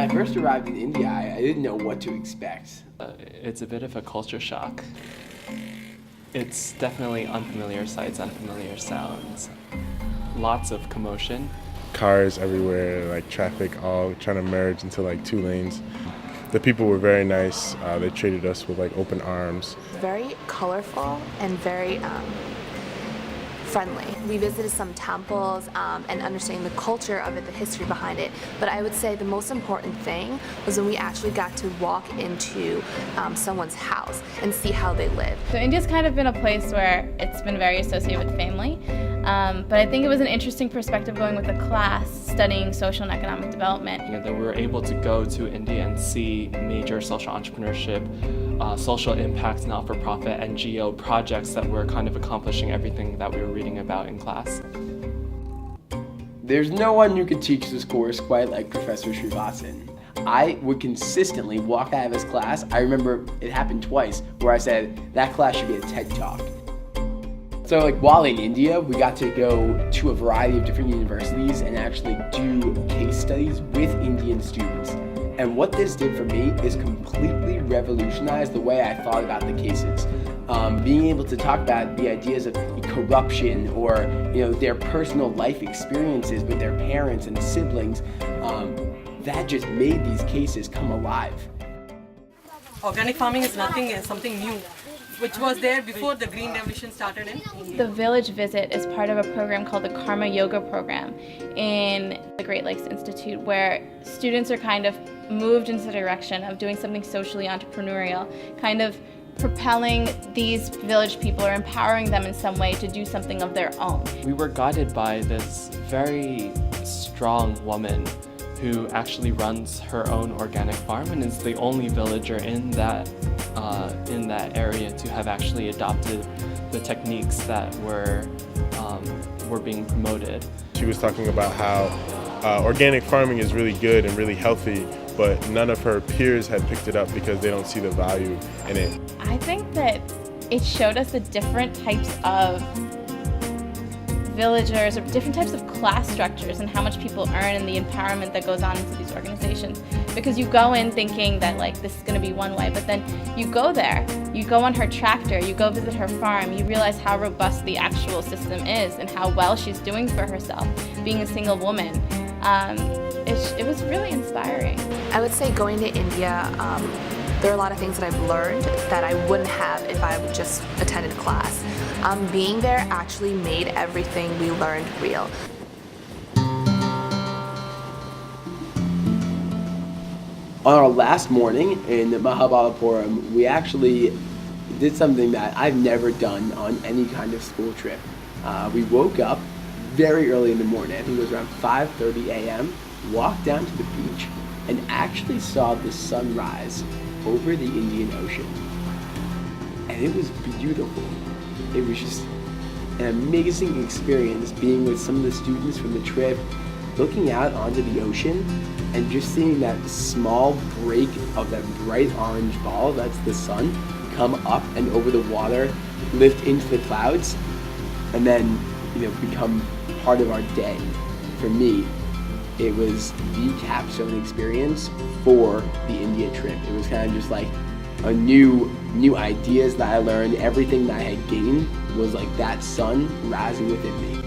I first arrived in India, I didn't know what to expect. It's a bit of a culture shock. It's definitely unfamiliar sights, unfamiliar sounds. Lots of commotion. Cars everywhere, like traffic all trying to merge into like two lanes. The people were very nice. They treated us with like open arms. Very colorful and very friendly. We visited some temples and understanding the culture of it, the history behind it. But I would say the most important thing was when we actually got to walk into someone's house and see how they live. So India's kind of been a place where it's been very associated with family. But I think it was an interesting perspective going with a class studying social and economic development. That we were able to go to India and see major social entrepreneurship, social impact, not-for-profit, NGO projects that were kind of accomplishing everything that we were reading about in class. There's no one who could teach this course quite like Professor Srivasan. I would consistently walk out of his class. I remember it happened twice where I said, that class should be a TED Talk. So like while in India, we got to go to a variety of different universities and actually do case studies with Indian students. And what this did for me is completely revolutionize the way I thought about the cases. Being able to talk about the ideas of corruption or their personal life experiences with their parents and siblings, that just made these cases come alive. Organic farming is something new, which was there before the Green Revolution started in India. The village visit is part of a program called the Karma Yoga program in the Great Lakes Institute, where students are kind of moved into the direction of doing something socially entrepreneurial, kind of propelling these village people or empowering them in some way to do something of their own. We were guided by this very strong woman who actually runs her own organic farm and is the only villager in that area to have actually adopted the techniques that were being promoted. She was talking about how organic farming is really good and really healthy, but none of her peers had picked it up because they don't see the value in it. I think that it showed us the different types of villagers or different types of class structures and how much people earn and the empowerment that goes on into these organizations. Because you go in thinking that like this is going to be one way, but then you go there, you go on her tractor, you go visit her farm, you realize how robust the actual system is and how well she's doing for herself, being a single woman. It was really inspiring. I would say going to India, there are a lot of things that I've learned that I wouldn't have if I would just attended class. Being there actually made everything we learned real. On our last morning in Mahabalipuram, we actually did something that I've never done on any kind of school trip. We woke up very early in the morning, I think it was around 5:30 a.m., walked down to the beach, and actually saw the sunrise over the Indian Ocean. And it was beautiful. It was just an amazing experience being with some of the students from the trip, looking out onto the ocean and just seeing that small break of that bright orange ball, that's the sun, come up and over the water, lift into the clouds, and then become part of our day. For me, it was the capstone experience for the India trip. It was kind of just like a new ideas that I learned. Everything that I had gained was like that sun rising within me.